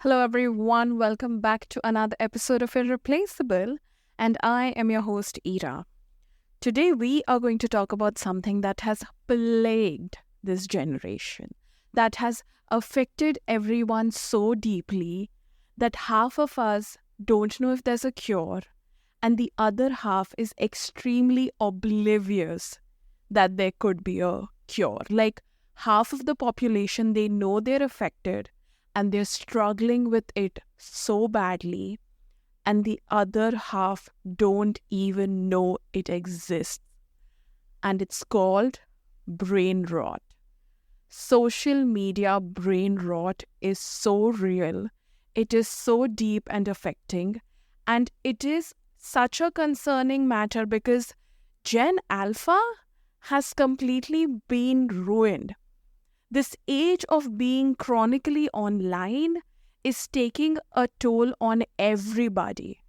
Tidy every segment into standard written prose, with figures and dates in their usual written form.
Hello, everyone. Welcome back to another episode of Irreplaceable. And I am your host, Ira. Today, we are going to talk about something that has plagued this generation, that has affected everyone so deeply that half of us don't know if there's a cure, and the other half is extremely oblivious that there could be a cure. Like half of the population, they know they're affected and they're struggling with it so badly, and the other half don't even know it exists. And it's called brain rot. Social media brain rot is so real, it is so deep and affecting, and it is such a concerning matter because Gen Alpha has completely been ruined. This age of being chronically online is taking a toll on everybody.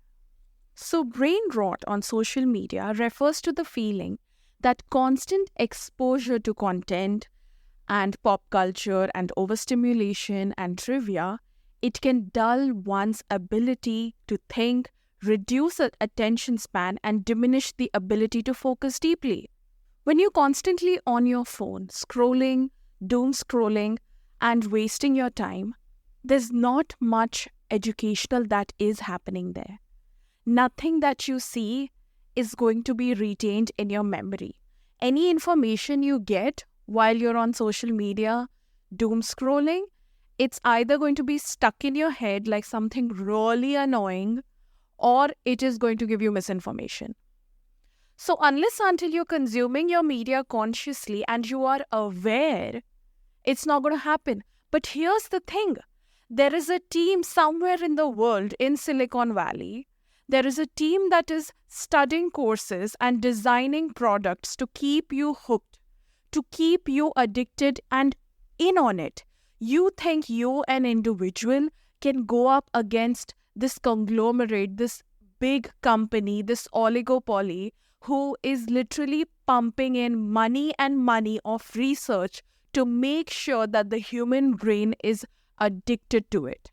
So, brain rot on social media refers to the feeling that constant exposure to content and pop culture and overstimulation and trivia, it can dull one's ability to think, reduce attention span, and diminish the ability to focus deeply. When you're constantly on your phone, scrolling, doom scrolling, and wasting your time, there's not much educational that is happening there. Nothing that you see is going to be retained in your memory. Any information you get while you're on social media, doom scrolling, it's either going to be stuck in your head like something really annoying, or it is going to give you misinformation. So unless until you're consuming your media consciously and you are aware, it's not going to happen. But here's the thing. There is a team somewhere in the world in Silicon Valley. There is a team that is studying courses and designing products to keep you hooked, to keep you addicted and in on it. You think you, an individual, can go up against this conglomerate, this big company, this oligopoly, who is literally pumping in money and money of research to make sure that the human brain is addicted to it.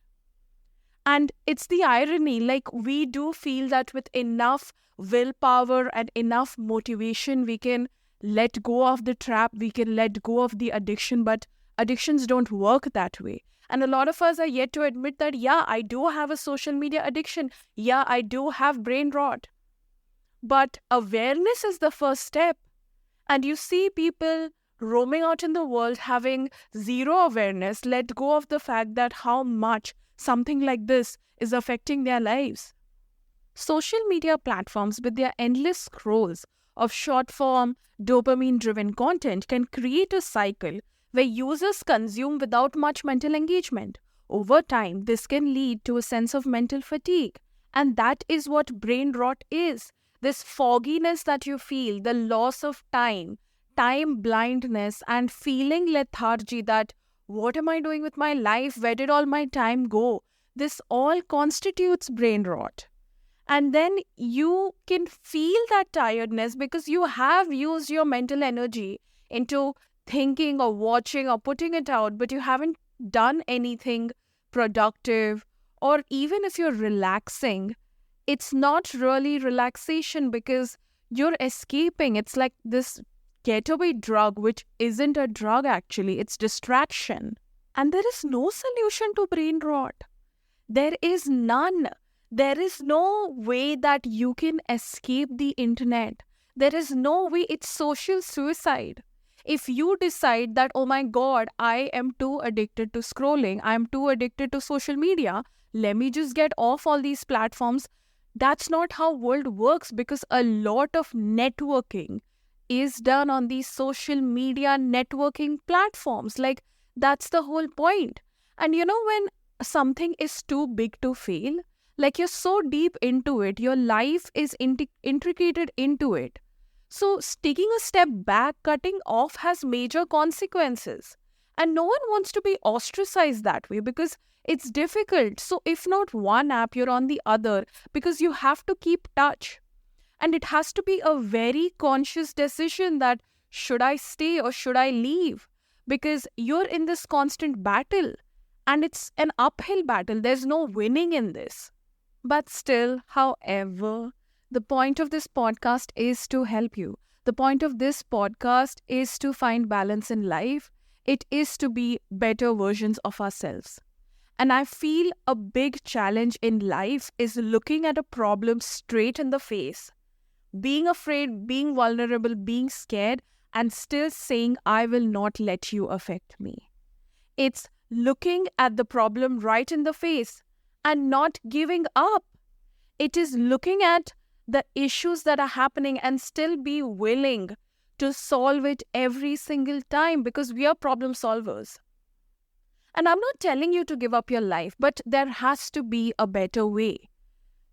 And it's the irony, like we do feel that with enough willpower and enough motivation, we can let go of the trap, we can let go of the addiction, but addictions don't work that way. And a lot of us are yet to admit that, yeah, I do have a social media addiction. Yeah, I do have brain rot. But awareness is the first step. And you see people roaming out in the world having zero awareness, let go of the fact that how much something like this is affecting their lives. Social media platforms with their endless scrolls of short-form, dopamine-driven content can create a cycle where users consume without much mental engagement. Over time, this can lead to a sense of mental fatigue. And that is what brain rot is. This fogginess that you feel, the loss of time blindness, and feeling lethargy that what am I doing with my life? Where did all my time go? This all constitutes brain rot. And then you can feel that tiredness because you have used your mental energy into thinking or watching or putting it out, but you haven't done anything productive. Or even if you're relaxing, it's not really relaxation because you're escaping. It's like this getaway drug, which isn't a drug actually, it's distraction. And there is no solution to brain rot. There is none. There is no way that you can escape the internet. There is no way. It's social suicide. If you decide that, oh my God, I am too addicted to scrolling, I'm too addicted to social media, let me just get off all these platforms. That's not how world works because a lot of networking is done on these social media networking platforms. Like, that's the whole point. And when something is too big to fail, like you're so deep into it, your life is intricated into it. So taking a step back, cutting off has major consequences. And no one wants to be ostracized that way because it's difficult. So if not one app, you're on the other because you have to keep touch. And it has to be a very conscious decision that should I stay or should I leave? Because you're in this constant battle. And it's an uphill battle. There's no winning in this. But still, however, the point of this podcast is to help you. The point of this podcast is to find balance in life. It is to be better versions of ourselves. And I feel a big challenge in life is looking at a problem straight in the face, being afraid, being vulnerable, being scared, and still saying, I will not let you affect me. It's looking at the problem right in the face and not giving up. It is looking at the issues that are happening and still be willing to solve it every single time, because we are problem solvers. And I'm not telling you to give up your life, but there has to be a better way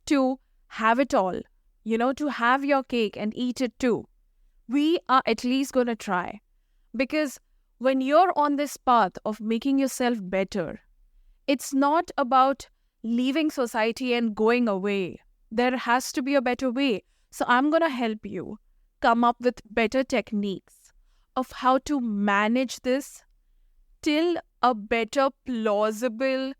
to have it all, to have your cake and eat it too. We are at least going to try, because when you're on this path of making yourself better, it's not about leaving society and going away. There has to be a better way. So I'm going to help you come up with better techniques of how to manage this till a better plausible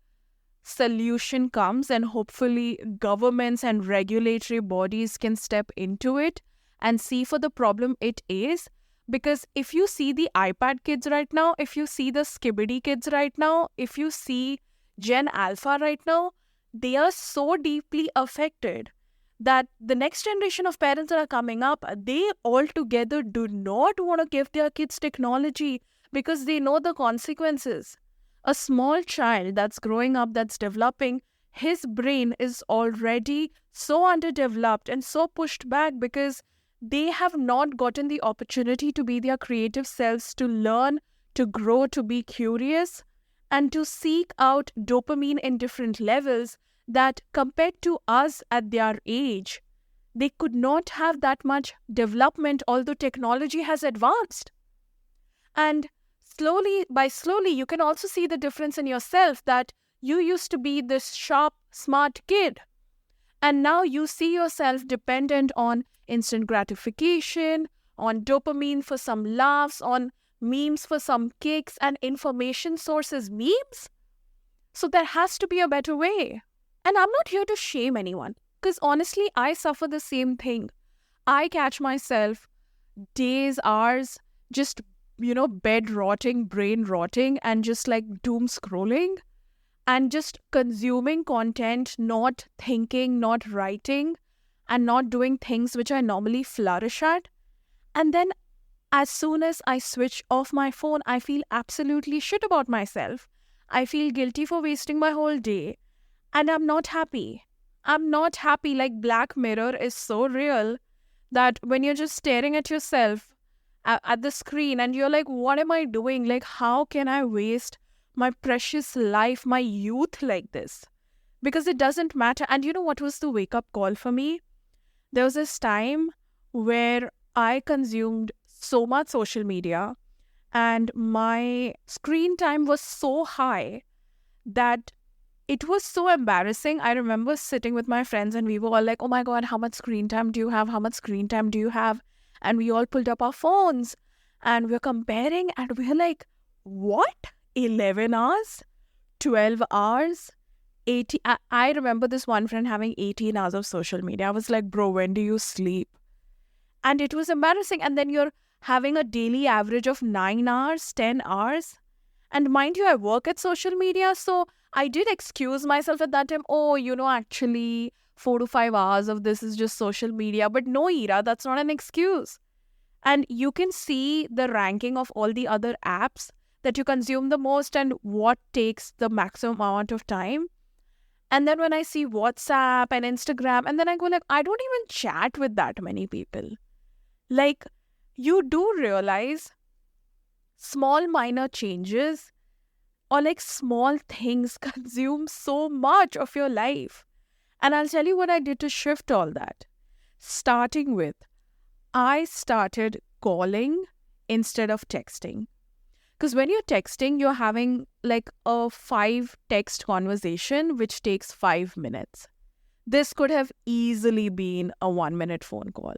solution comes, and hopefully governments and regulatory bodies can step into it and see for the problem it is. Because if you see the iPad kids right now, if you see the Skibidi kids right now, if you see Gen Alpha right now, they are so deeply affected that the next generation of parents that are coming up, they altogether do not want to give their kids technology because they know the consequences. A small child that's growing up, that's developing, his brain is already so underdeveloped and so pushed back because they have not gotten the opportunity to be their creative selves, to learn, to grow, to be curious, and to seek out dopamine in different levels that compared to us at their age, they could not have that much development, although technology has advanced. And slowly, you can also see the difference in yourself, that you used to be this sharp, smart kid. And now you see yourself dependent on instant gratification, on dopamine for some laughs, on memes for some kicks, and information sources memes. So there has to be a better way. And I'm not here to shame anyone, because honestly, I suffer the same thing. I catch myself days, hours, just, bed rotting, brain rotting, and just like doom scrolling and just consuming content, not thinking, not writing, and not doing things which I normally flourish at. And then as soon as I switch off my phone, I feel absolutely shit about myself. I feel guilty for wasting my whole day. And I'm not happy. I'm not happy. Like Black Mirror is so real that when you're just staring at yourself at the screen and you're like, what am I doing? Like, how can I waste my precious life, my youth like this? Because it doesn't matter. And you know what was the wake-up call for me? There was this time where I consumed so much social media and my screen time was so high that it was so embarrassing. I remember sitting with my friends and we were all like, oh my God, how much screen time do you have? How much screen time do you have? And we all pulled up our phones and we're comparing and we're like, what? 11 hours? 12 hours? 80? I remember this one friend having 18 hours of social media. I was like, bro, when do you sleep? And it was embarrassing. And then you're having a daily average of 9 hours, 10 hours. And mind you, I work at social media, so I did excuse myself at that time. Oh, actually 4 to 5 hours of this is just social media. But no, Ira, that's not an excuse. And you can see the ranking of all the other apps that you consume the most and what takes the maximum amount of time. And then when I see WhatsApp and Instagram, and then I go like, I don't even chat with that many people. Like, you do realize small minor changes or like small things consume so much of your life. And I'll tell you what I did to shift all that. Starting with, I started calling instead of texting. Because when you're texting, you're having like a 5 text conversation, which takes 5 minutes. This could have easily been a 1-minute phone call.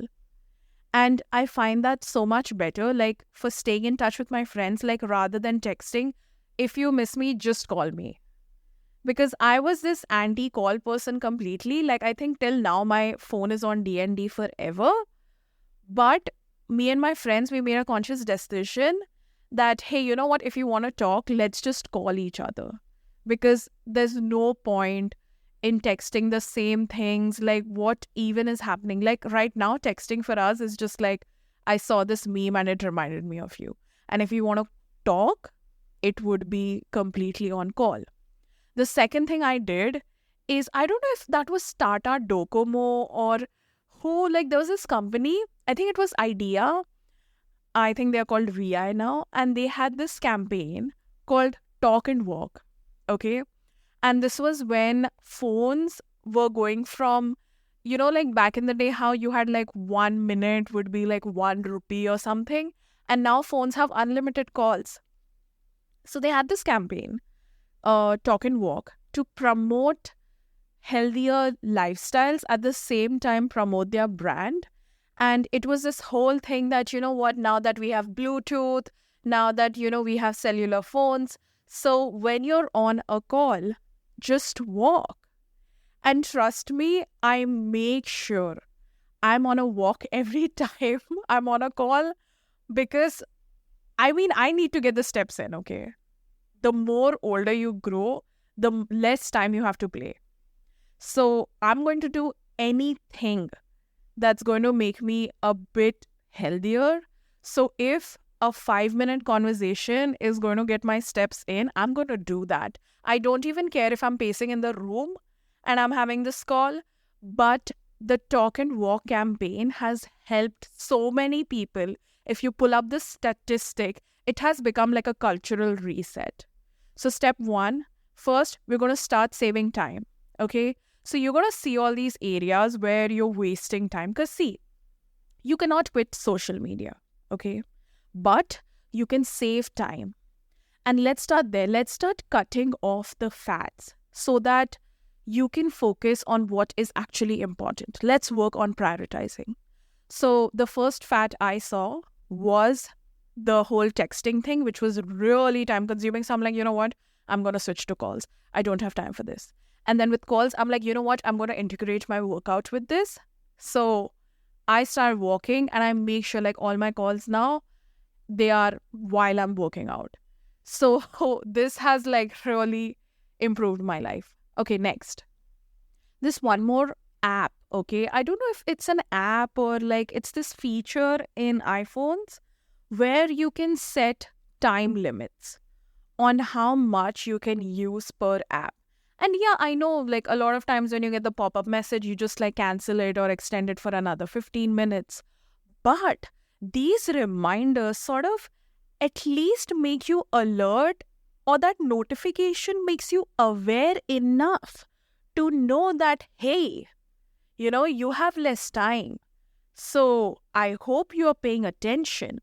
And I find that so much better, like for staying in touch with my friends, like rather than texting, if you miss me, just call me. because I was this anti-call person completely. Like, I think till now my phone is on DND forever. But me and my friends, we made a conscious decision that, hey, you know what? If you want to talk, let's just call each other. Because there's no point in texting the same things. Like, what even is happening? Like, right now, texting for us is just like, I saw this meme and it reminded me of you. And if you want to talk, it would be completely on call. The second thing I did is, I don't know if that was Tata Docomo or who, like there was this company, I think it was Idea. I think they're called VI now. And they had this campaign called Talk and Walk. Okay. And this was when phones were going from, like back in the day, how you had like 1 minute would be like 1 rupee or something. And now phones have unlimited calls. So they had this campaign, Talk and Walk, to promote healthier lifestyles, at the same time promote their brand. And it was this whole thing that, now that we have Bluetooth, now that, we have cellular phones. So when you're on a call, just walk. And trust me, I make sure I'm on a walk every time I'm on a call, because I need to get the steps in, okay? The more older you grow, the less time you have to play. So I'm going to do anything that's going to make me a bit healthier. So if a 5-minute conversation is going to get my steps in, I'm going to do that. I don't even care if I'm pacing in the room and I'm having this call. But the Talk and Walk campaign has helped so many people. If you pull up the statistic, it has become like a cultural reset. So step 1, first, we're going to start saving time. Okay? So you're going to see all these areas where you're wasting time. Because see, you cannot quit social media. Okay? But you can save time. And let's start there. Let's start cutting off the fats so that you can focus on what is actually important. Let's work on prioritizing. So the first fat I saw was the whole texting thing, which was really time consuming. So I'm like, you know what? I'm going to switch to calls. I don't have time for this. And then with calls, I'm like, you know what? I'm going to integrate my workout with this. So I start walking and I make sure like all my calls now, they are while I'm working out. So this has like really improved my life. Okay, next. This one more app, okay? I don't know if it's an app or like it's this feature in iPhones where you can set time limits on how much you can use per app. And yeah, I know like a lot of times when you get the pop-up message, you just like cancel it or extend it for another 15 minutes. But these reminders sort of at least make you alert, or that notification makes you aware enough to know that, hey, you have less time. So I hope you are paying attention.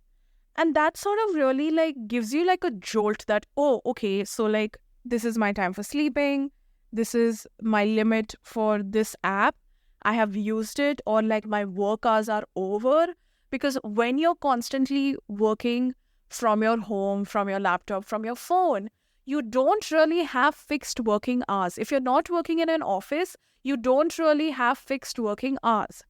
And that sort of really like gives you like a jolt that, oh, okay, so like this is my time for sleeping. This is my limit for this app. I have used it, or like my work hours are over. Because when you're constantly working from your home, from your laptop, from your phone, you don't really have fixed working hours. If you're not working in an office, you don't really have fixed working hours.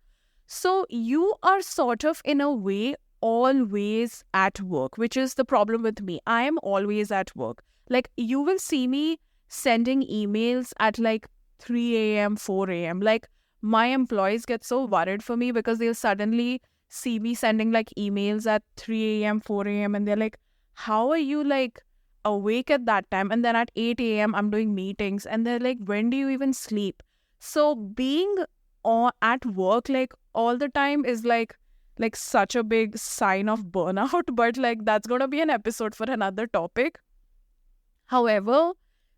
So you are sort of in a way always at work, which is the problem with me. I am always at work. Like you will see me sending emails at like 3 a.m., 4 a.m. Like my employees get so worried for me because they'll suddenly see me sending like emails at 3 a.m., 4 a.m. and they're like, how are you like awake at that time? And then at 8 a.m. I'm doing meetings and they're like, when do you even sleep? So being at work like all the time is like such a big sign of burnout, but like that's going to be an episode for another topic. However,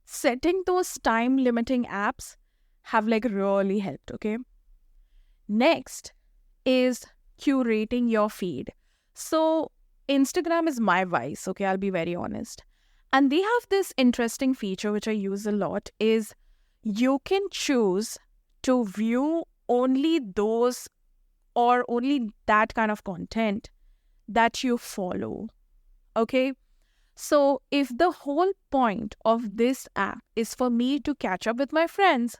setting those time limiting apps have like really helped, okay? Next is curating your feed. So Instagram is my vice, okay? I'll be very honest. And they have this interesting feature which I use a lot is you can choose to view only those or only that kind of content that you follow, okay? So if the whole point of this app is for me to catch up with my friends,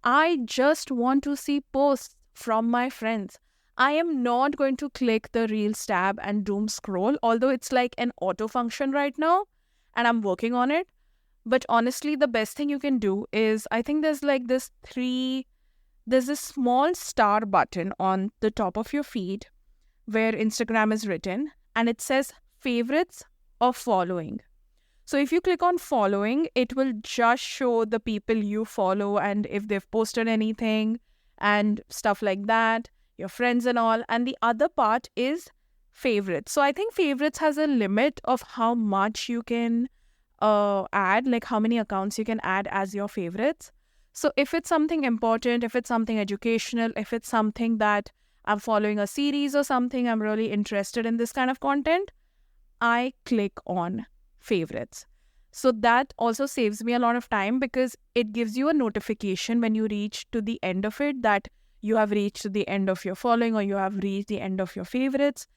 I just want to see posts from my friends. I am not going to click the Reels tab and doom scroll, although it's like an auto function right now and I'm working on it. But honestly, the best thing you can do is, I think there's like there's this small star button on the top of your feed where Instagram is written, and it says favorites or following. So if you click on following, it will just show the people you follow and if they've posted anything and stuff like that, your friends and all. And the other part is favorites. So I think favorites has a limit of how much you can add, like how many accounts you can add as your favorites. So if it's something important, if it's something educational, if it's something that I'm following a series or something, I'm really interested in this kind of content, I click on favorites. So that also saves me a lot of time because it gives you a notification when you reach to the end of it that you have reached to the end of your following or you have reached the end of your favorites.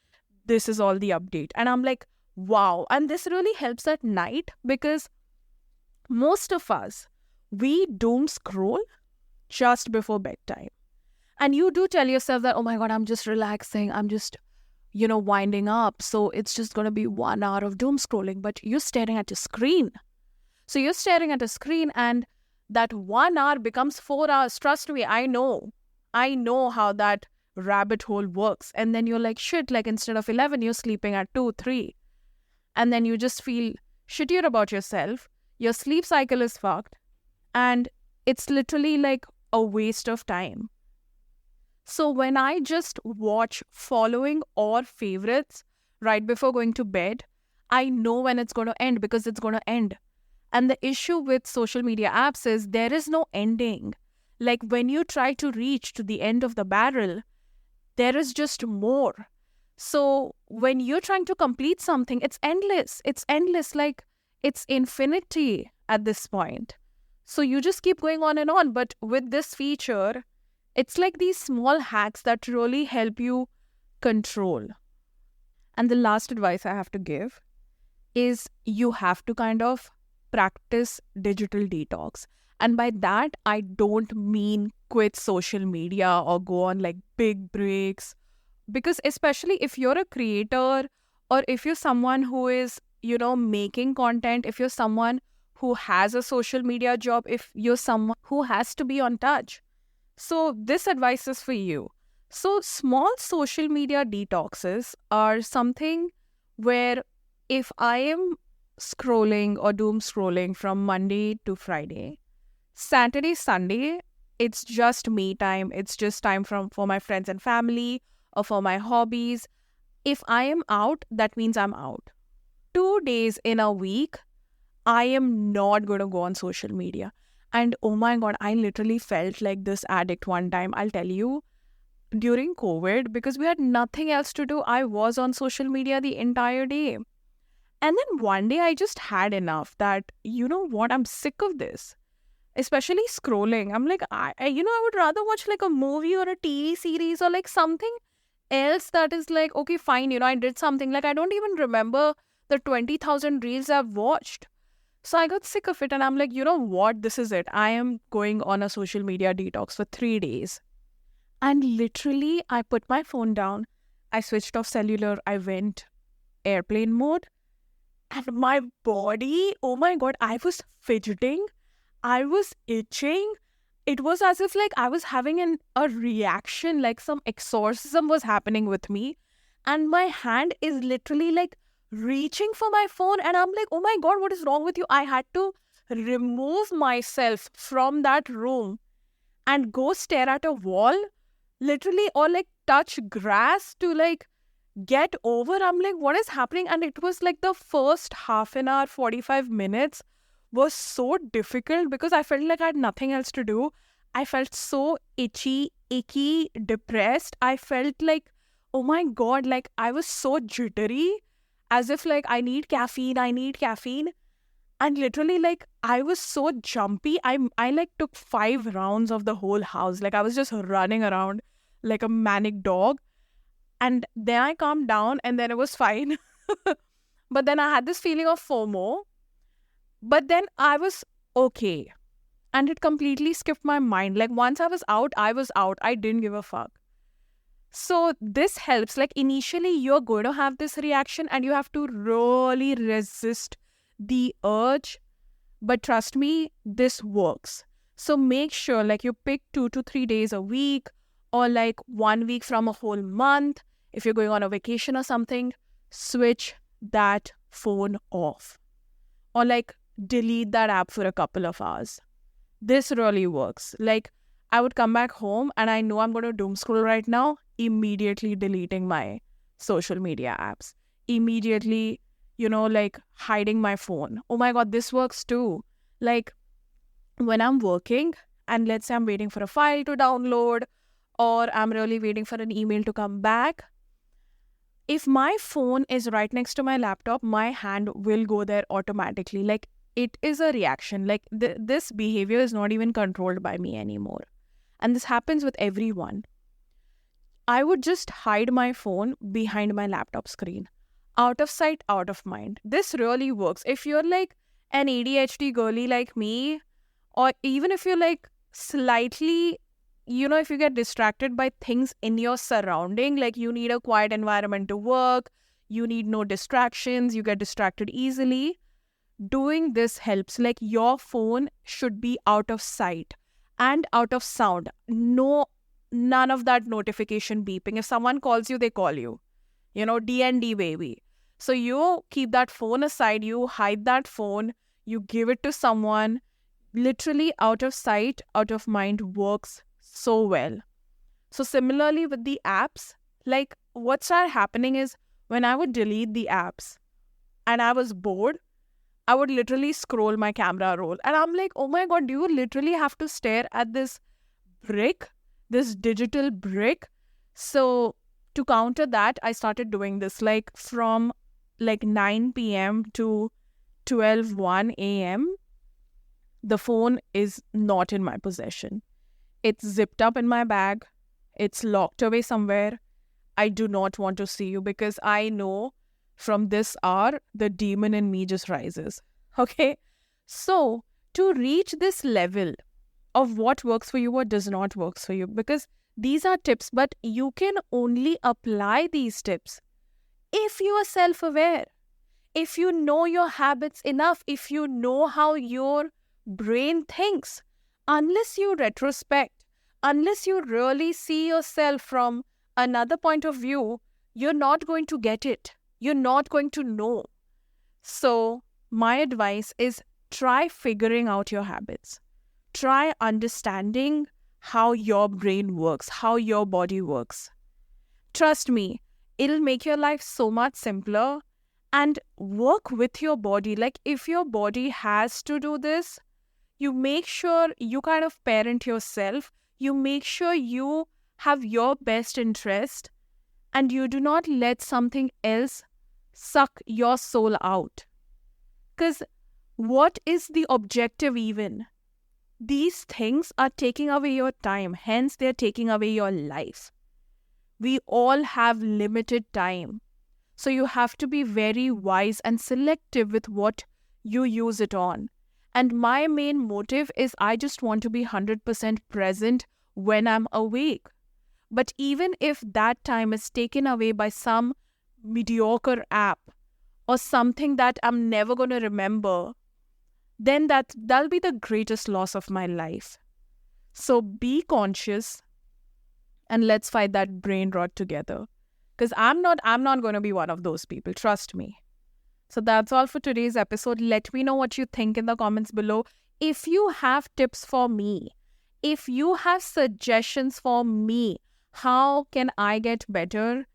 This is all the update. And I'm like, wow. And this really helps at night because most of us, we doom scroll just before bedtime. And you do tell yourself that, oh my God, I'm just relaxing. I'm just winding up. So it's just going to be 1 hour of doom scrolling, but you're staring at a screen. So you're staring at a screen and that 1 hour becomes 4 hours. Trust me, I know how that rabbit hole works. And then you're like, shit, like instead of 11, you're sleeping at 2, 3. And then you just feel shittier about yourself. Your sleep cycle is fucked. And it's literally like a waste of time. So when I just watch following or favorites right before going to bed, I know when it's going to end because it's going to end. And the issue with social media apps is there is no ending. Like when you try to reach to the end of the barrel, there is just more. So when you're trying to complete something, it's endless. It's endless, like it's infinity at this point. So you just keep going on and on. But with this feature, it's like these small hacks that really help you control. And the last advice I have to give is you have to kind of practice digital detox. And by that, I don't mean quit social media or go on like big breaks. Because especially if you're a creator or if you're someone who is, making content, if you're someone who has a social media job, if you're someone who has to be on touch. So this advice is for you. So small social media detoxes are something where if I am scrolling or doom scrolling from Monday to Friday, Saturday, Sunday, it's just me time. It's just time for my friends and family or for my hobbies. If I am out, that means I'm out. 2 days in a week, I am not going to go on social media. And oh my God, I literally felt like this addict one time. I'll tell you, during COVID, because we had nothing else to do, I was on social media the entire day. And then one day I just had enough that, you know what, I'm sick of this. Especially scrolling. I'm like, I would rather watch like a movie or a TV series or like something else that is like, okay, fine, I did something. Like I don't even remember the 20,000 reels I've watched. So I got sick of it and I'm like, you know what, this is it. I am going on a social media detox for 3 days. And literally, I put my phone down. I switched off cellular. I went airplane mode. And my body, oh my God, I was fidgeting. I was itching. It was as if like I was having a reaction, like some exorcism was happening with me. And my hand is literally like reaching for my phone. And I'm like, oh my God, what is wrong with you? I had to remove myself from that room and go stare at a wall, literally, or like touch grass to like get over. I'm like, what is happening? And it was like the first half an hour, 45 minutes was so difficult because I felt like I had nothing else to do. I felt so itchy, icky, depressed. I felt like, oh my God, like I was so jittery, as if like I need caffeine. And literally like I was so jumpy. I like took 5 rounds of the whole house. Like I was just running around like a manic dog. And then I calmed down and then it was fine. But then I had this feeling of FOMO. But then I was okay. And it completely skipped my mind. Like once I was out, I was out. I didn't give a fuck. So this helps. Like initially you're going to have this reaction and you have to really resist the urge. But trust me, this works. So make sure like you pick 2 to 3 days a week or like 1 week from a whole month. If you're going on a vacation or something, switch that phone off. Or like delete that app for a couple of hours. This really works. Like I would come back home and I know I'm going to doom scroll right now, immediately deleting my social media apps. Immediately, like hiding my phone. Oh my God, this works too. Like when I'm working and let's say I'm waiting for a file to download or I'm really waiting for an email to come back, if my phone is right next to my laptop, my hand will go there automatically. Like it is a reaction. Like this behavior is not even controlled by me anymore. And this happens with everyone. I would just hide my phone behind my laptop screen. Out of sight, out of mind. This really works. If you're like an ADHD girly like me, or even if you're like slightly, if you get distracted by things in your surrounding, like you need a quiet environment to work, you need no distractions, you get distracted easily, doing this helps. Like your phone should be out of sight and out of sound. None of that notification beeping. If someone calls you, they call you. D&D baby. So you keep that phone aside, you hide that phone, you give it to someone. Literally out of sight, out of mind works so well. So similarly with the apps, like what started happening is when I would delete the apps and I was bored, I would literally scroll my camera roll. And I'm like, oh my God, do you literally have to stare at this brick, this digital brick? So to counter that, I started doing this like from like 9 p.m. to 1 a.m. The phone is not in my possession. It's zipped up in my bag. It's locked away somewhere. I do not want to see you because I know from this hour, the demon in me just rises. Okay? So to reach this level of what works for you, what does not work for you, because these are tips, but you can only apply these tips if you are self-aware, if you know your habits enough, if you know how your brain thinks. Unless you retrospect, unless you really see yourself from another point of view, you're not going to get it. You're not going to know. So my advice is try figuring out your habits. Try understanding how your brain works, how your body works. Trust me, it'll make your life so much simpler. And work with your body. Like if your body has to do this, you make sure you kind of parent yourself. You make sure you have your best interest and you do not let something else suck your soul out. Because what is the objective even? These things are taking away your time. Hence, they're taking away your life. We all have limited time. So you have to be very wise and selective with what you use it on. And my main motive is I just want to be 100% present when I'm awake. But even if that time is taken away by some mediocre app or something that I'm never going to remember, then that'll be the greatest loss of my life. So be conscious and let's fight that brain rot together. Because I'm not going to be one of those people, trust me. So that's all for today's episode. Let me know what you think in the comments below. If you have tips for me, if you have suggestions for me, how can I get better?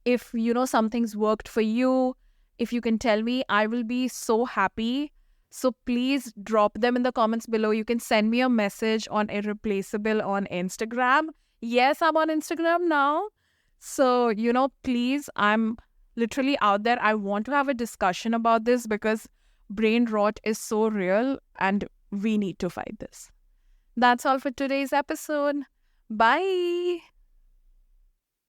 If something's worked for you, if you can tell me, I will be so happy. So please drop them in the comments below. You can send me a message on Irreplaceable on Instagram. Yes, I'm on Instagram now. So, please, I'm literally out there. I want to have a discussion about this because brain rot is so real and we need to fight this. That's all for today's episode. Bye.